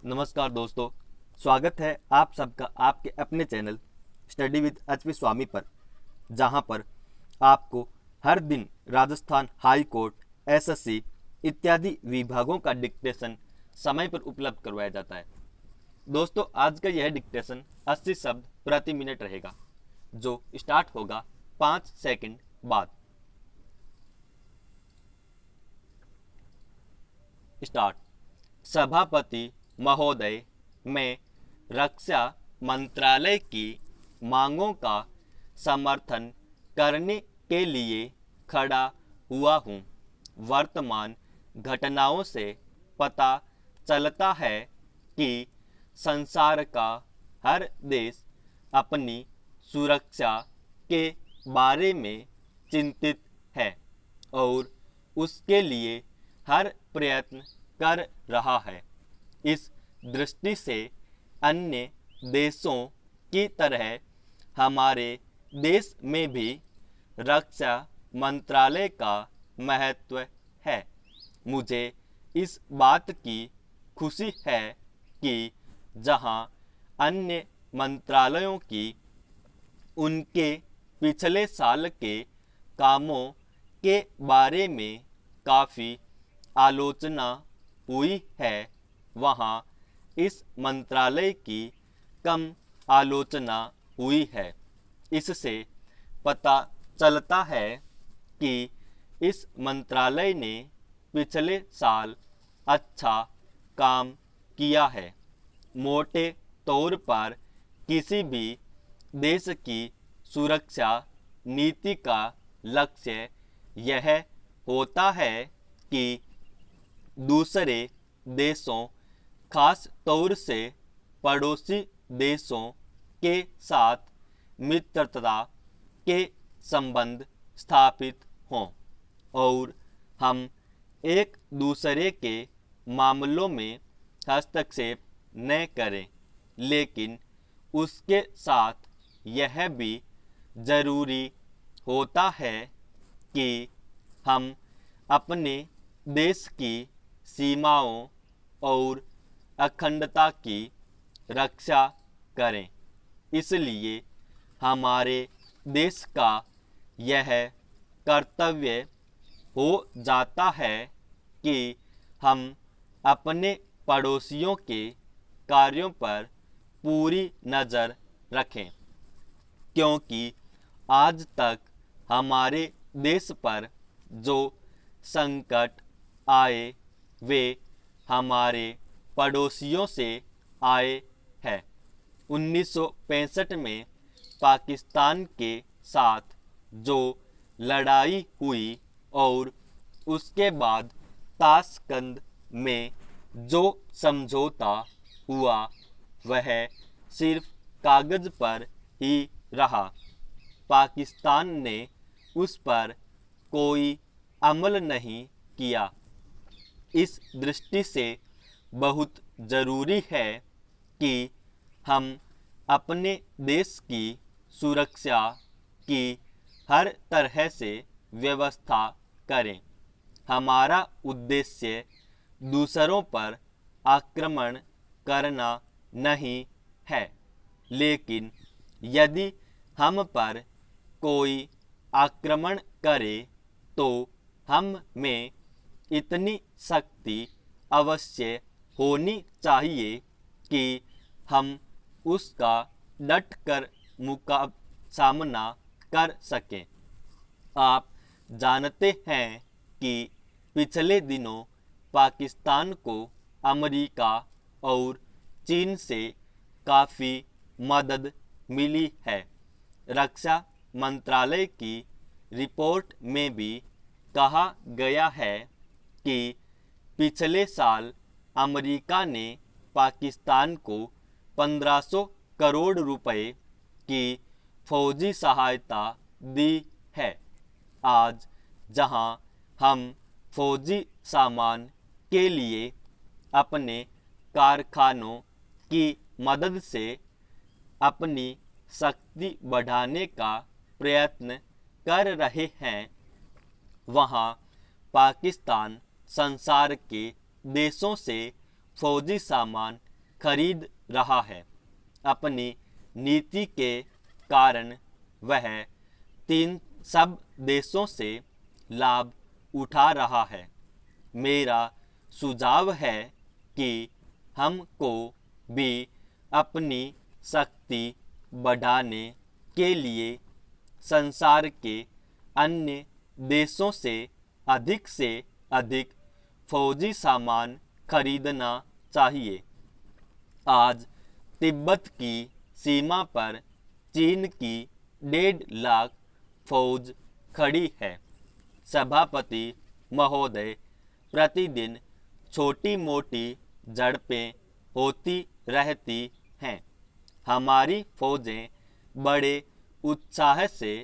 नमस्कार दोस्तों, स्वागत है आप सबका आपके अपने चैनल स्टडी विद एचपी स्वामी पर, जहां पर आपको हर दिन राजस्थान हाई कोर्ट, एसएससी इत्यादि विभागों का डिक्टेशन समय पर उपलब्ध करवाया जाता है। दोस्तों, आज का यह डिक्टेशन 80 शब्द प्रति मिनट रहेगा, जो स्टार्ट होगा 5 सेकंड बाद। स्टार्ट। सभापति महोदय, मैं रक्षा मंत्रालय की मांगों का समर्थन करने के लिए खड़ा हुआ हूँ। वर्तमान घटनाओं से पता चलता है कि संसार का हर देश अपनी सुरक्षा के बारे में चिंतित है और उसके लिए हर प्रयत्न कर रहा है। इस दृष्टि से अन्य देशों की तरह हमारे देश में भी रक्षा मंत्रालय का महत्व है। मुझे इस बात की खुशी है कि जहां अन्य मंत्रालयों की उनके पिछले साल के कामों के बारे में काफ़ी आलोचना हुई है, वहाँ इस मंत्रालय की कम आलोचना हुई है। इससे पता चलता है कि इस मंत्रालय ने पिछले साल अच्छा काम किया है। मोटे तौर पर किसी भी देश की सुरक्षा नीति का लक्ष्य यह होता है कि दूसरे देशों, खास तौर से पड़ोसी देशों के साथ मित्रता के संबंध स्थापित हों और हम एक दूसरे के मामलों में हस्तक्षेप न करें, लेकिन उसके साथ यह भी जरूरी होता है कि हम अपने देश की सीमाओं और अखंडता की रक्षा करें। इसलिए हमारे देश का यह कर्तव्य हो जाता है कि हम अपने पड़ोसियों के कार्यों पर पूरी नज़र रखें, क्योंकि आज तक हमारे देश पर जो संकट आए वे हमारे पड़ोसियों से आए हैं। 1965 में पाकिस्तान के साथ जो लड़ाई हुई और उसके बाद ताशकंद में जो समझौता हुआ वह सिर्फ कागज़ पर ही रहा। पाकिस्तान ने उस पर कोई अमल नहीं किया। इस दृष्टि से बहुत ज़रूरी है कि हम अपने देश की सुरक्षा की हर तरह से व्यवस्था करें। हमारा उद्देश्य दूसरों पर आक्रमण करना नहीं है, लेकिन यदि हम पर कोई आक्रमण करे तो हम में इतनी शक्ति अवश्य होनी चाहिए कि हम उसका डट कर सामना कर सकें। आप जानते हैं कि पिछले दिनों पाकिस्तान को अमेरिका और चीन से काफ़ी मदद मिली है। रक्षा मंत्रालय की रिपोर्ट में भी कहा गया है कि पिछले साल अमेरिका ने पाकिस्तान को 1500 करोड़ रुपए की फौजी सहायता दी है। आज जहां हम फौजी सामान के लिए अपने कारखानों की मदद से अपनी शक्ति बढ़ाने का प्रयत्न कर रहे हैं, वहां पाकिस्तान संसार के देशों से फौजी सामान खरीद रहा है। अपनी नीति के कारण वह तीन सब देशों से लाभ उठा रहा है। मेरा सुझाव है कि हमको भी अपनी शक्ति बढ़ाने के लिए संसार के अन्य देशों से अधिक फौजी सामान खरीदना चाहिए। आज तिब्बत की सीमा पर चीन की 1.5 लाख फौज खड़ी है। सभापति महोदय, प्रतिदिन छोटी मोटी झड़पें होती रहती हैं। हमारी फौजें बड़े उत्साह से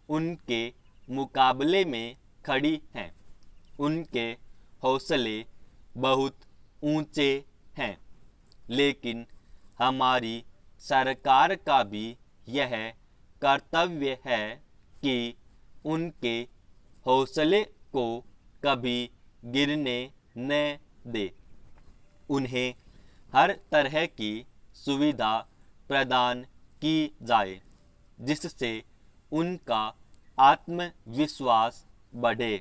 उनके मुकाबले में खड़ी हैं। उनके हौसले बहुत ऊंचे हैं, लेकिन हमारी सरकार का भी यह कर्तव्य है कि उनके हौसले को कभी गिरने न दे। उन्हें हर तरह की सुविधा प्रदान की जाए जिससे उनका आत्मविश्वास बढ़े।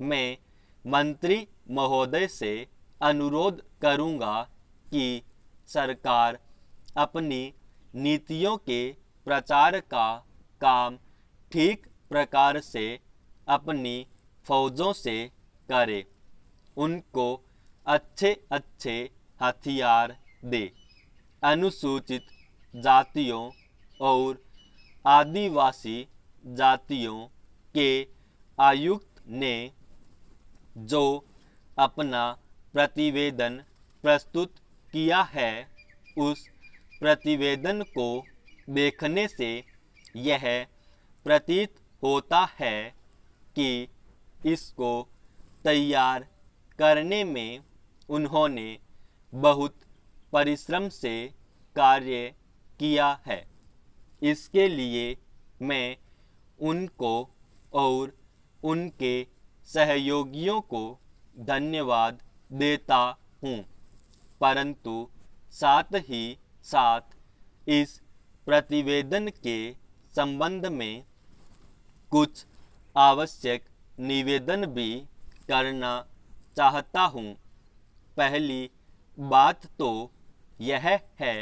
मैं मंत्री महोदय से अनुरोध करूंगा कि सरकार अपनी नीतियों के प्रचार का काम ठीक प्रकार से अपनी फौजों से करे। उनको अच्छे हथियार दे। अनुसूचित जातियों और आदिवासी जातियों के आयुक्त ने जो अपना प्रतिवेदन प्रस्तुत किया है, उस प्रतिवेदन को देखने से यह प्रतीत होता है कि इसको तैयार करने में उन्होंने बहुत परिश्रम से कार्य किया है। इसके लिए मैं उनको और उनके सहयोगियों को धन्यवाद देता हूँ, परंतु साथ ही साथ इस प्रतिवेदन के संबंध में कुछ आवश्यक निवेदन भी करना चाहता हूँ। पहली बात तो यह है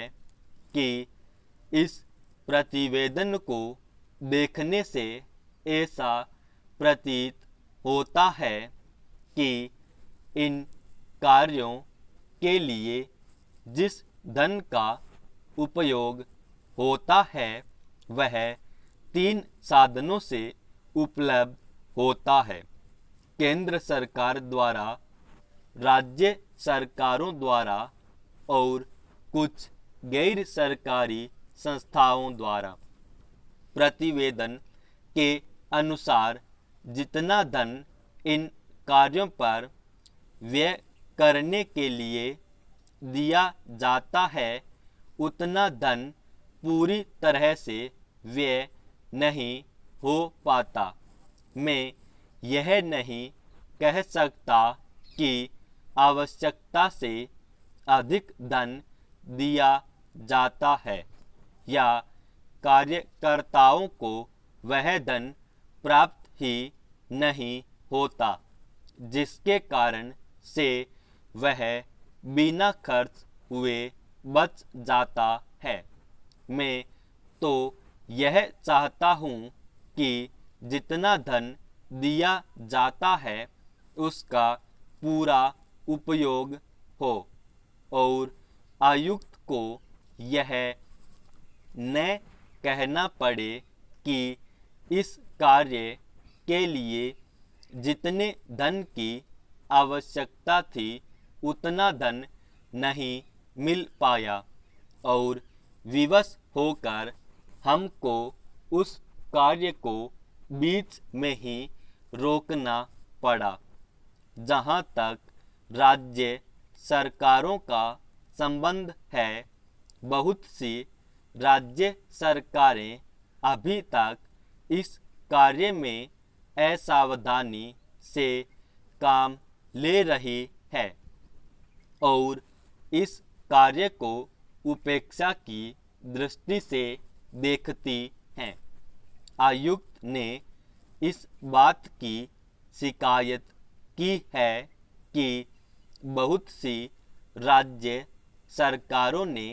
कि इस प्रतिवेदन को देखने से ऐसा प्रतीत होता है कि इन कार्यों के लिए जिस धन का उपयोग होता है वह 3 साधनों से उपलब्ध होता है। केंद्र सरकार द्वारा, राज्य सरकारों द्वारा और कुछ गैर सरकारी संस्थाओं द्वारा। प्रतिवेदन के अनुसार जितना धन इन कार्यों पर व्यय करने के लिए दिया जाता है, उतना धन पूरी तरह से व्यय नहीं हो पाता। मैं यह नहीं कह सकता कि आवश्यकता से अधिक धन दिया जाता है या कार्यकर्ताओं को वह धन प्राप्त ही नहीं होता, जिसके कारण से वह बिना खर्च हुए बच जाता है। मैं तो यह चाहता हूँ कि जितना धन दिया जाता है उसका पूरा उपयोग हो और आयुक्त को यह न कहना पड़े कि इस कार्य के लिए जितने धन की आवश्यकता थी उतना धन नहीं मिल पाया और विवश होकर हमको उस कार्य को बीच में ही रोकना पड़ा। जहाँ तक राज्य सरकारों का संबंध है, बहुत सी राज्य सरकारें अभी तक इस कार्य में असावधानी से काम ले रही है और इस कार्य को उपेक्षा की दृष्टि से देखती हैं। आयुक्त ने इस बात की शिकायत की है कि बहुत सी राज्य सरकारों ने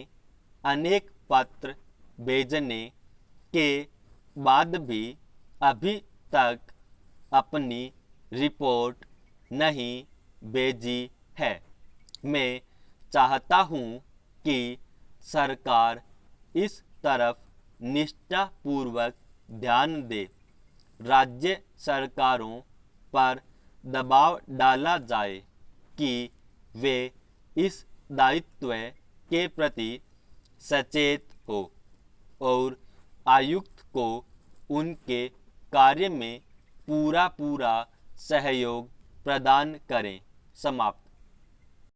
अनेक पत्र भेजने के बाद भी अभी तक अपनी रिपोर्ट नहीं भेजी है। मैं चाहता हूँ कि सरकार इस तरफ निष्ठापूर्वक ध्यान दे। राज्य सरकारों पर दबाव डाला जाए कि वे इस दायित्व के प्रति सचेत हो और आयुक्त को उनके कार्य में पूरा सहयोग प्रदान करें। समाप्त।